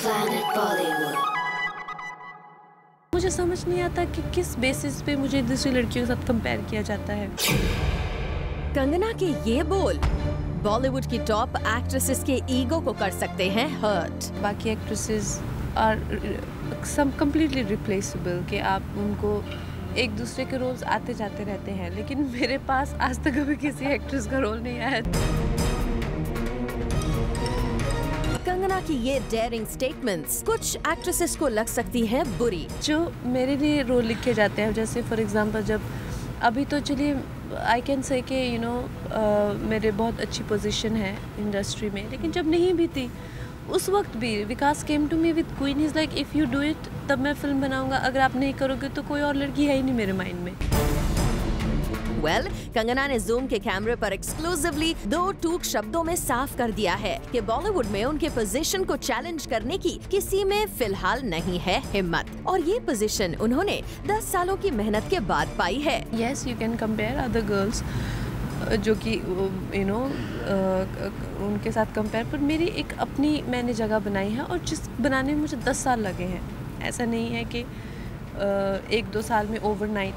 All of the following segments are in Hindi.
Planet Bollywood. मुझे समझ नहीं आता कि किस बेसिस पे मुझे दूसरी लड़कियों के साथ कंपेयर किया जाता है। कंगना के ये बोल बॉलीवुड की टॉप एक्ट्रेसेस के ईगो को कर सकते हैं हर्ट। बाकी actresses are some completely replaceable कि आप उनको एक दूसरे के रोल्स आते जाते रहते हैं, लेकिन मेरे पास आज तक कभी किसी एक्ट्रेस का रोल नहीं आया। कंगना की ये डेयरिंग स्टेटमेंट्स कुछ एक्ट्रेसेस को लग सकती हैं बुरी। जो मेरे लिए रोल लिखे जाते हैं, जैसे फॉर एग्जांपल जब अभी तो चलिए आई कैन से कि मेरे बहुत अच्छी पोजीशन है इंडस्ट्री में, लेकिन जब नहीं भी थी उस वक्त भी Vikas came to me with queen is like if you do it तब मैं फिल्म बनाऊंगा, अगर आप नहीं करोगे तो कोई और लड़की है ही नहीं मेरे माइंड में। कंगना ने जूम के कैमरे पर एक्सक्लूसिवली 2 टूक शब्दों में साफ कर दिया है कि बॉलीवुड में उनके पोजीशन को चैलेंज करने की किसी में फिलहाल नहीं है हिम्मत, और ये पोजीशन उन्होंने 10 सालों की मेहनत के बाद पाई है। Yes, you can compare other girls जो कि उनके साथ कंपेयर, पर मेरी एक अपनी मैंने जगह बनाई है और जिस बनाने में मुझे 10 साल लगे हैं। ऐसा नहीं है कि 1-2 साल में ओवरनाइट,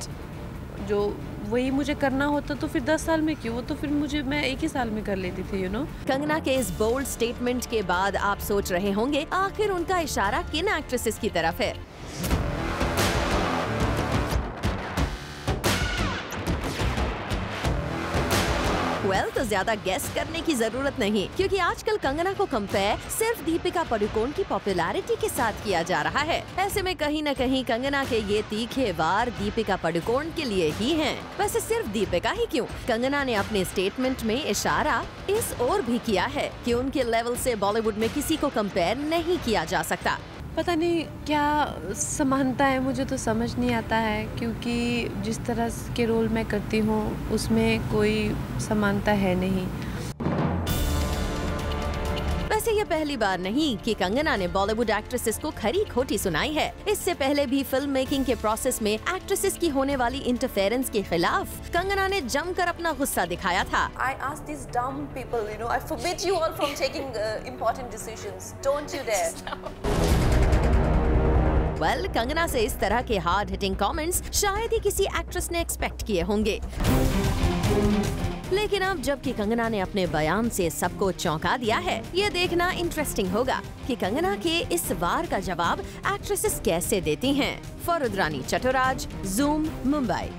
जो वही मुझे करना होता तो फिर 10 साल में क्यों, वो तो फिर मैं 1 ही साल में कर लेती थी, कंगना के इस बोल्ड स्टेटमेंट के बाद आप सोच रहे होंगे आखिर उनका इशारा किन एक्ट्रेसेस की तरफ है। तो ज्यादा गेस करने की जरूरत नहीं, क्योंकि आजकल कंगना को कंपेयर सिर्फ दीपिका पादुकोण की पॉपुलैरिटी के साथ किया जा रहा है। ऐसे में कहीं न कहीं कंगना के ये तीखे वार दीपिका पादुकोण के लिए ही हैं। वैसे सिर्फ दीपिका ही क्यों, कंगना ने अपने स्टेटमेंट में इशारा इस ओर भी किया है कि उनके लेवल से बॉलीवुड में किसी को कंपेयर नहीं किया जा सकता। पता नहीं क्या समानता है, मुझे तो समझ नहीं आता है, क्योंकि जिस तरह के रोल मैं करती हूँ उसमें कोई समानता है नहीं। वैसे ये पहली बार नहीं कि कंगना ने बॉलीवुड एक्ट्रेसेस को खरी खोटी सुनाई है। इससे पहले भी फिल्म मेकिंग के प्रोसेस में एक्ट्रेसेस की होने वाली इंटरफेरेंस के खिलाफ कंगना ने जमकर अपना गुस्सा दिखाया था। I ask these dumb people, I forbid you all from taking important decisions. Don't you dare. Kangana से इस तरह के हार्ड हिटिंग कमेंट्स शायद ही किसी एक्ट्रेस ने एक्सपेक्ट किए होंगे, लेकिन अब जबकि कंगना ने अपने बयान से सबको चौंका दिया है, ये देखना इंटरेस्टिंग होगा कि कंगना के इस वार का जवाब एक्ट्रेसेस कैसे देती हैं। फरद रानी चटोराज, जूम, मुंबई।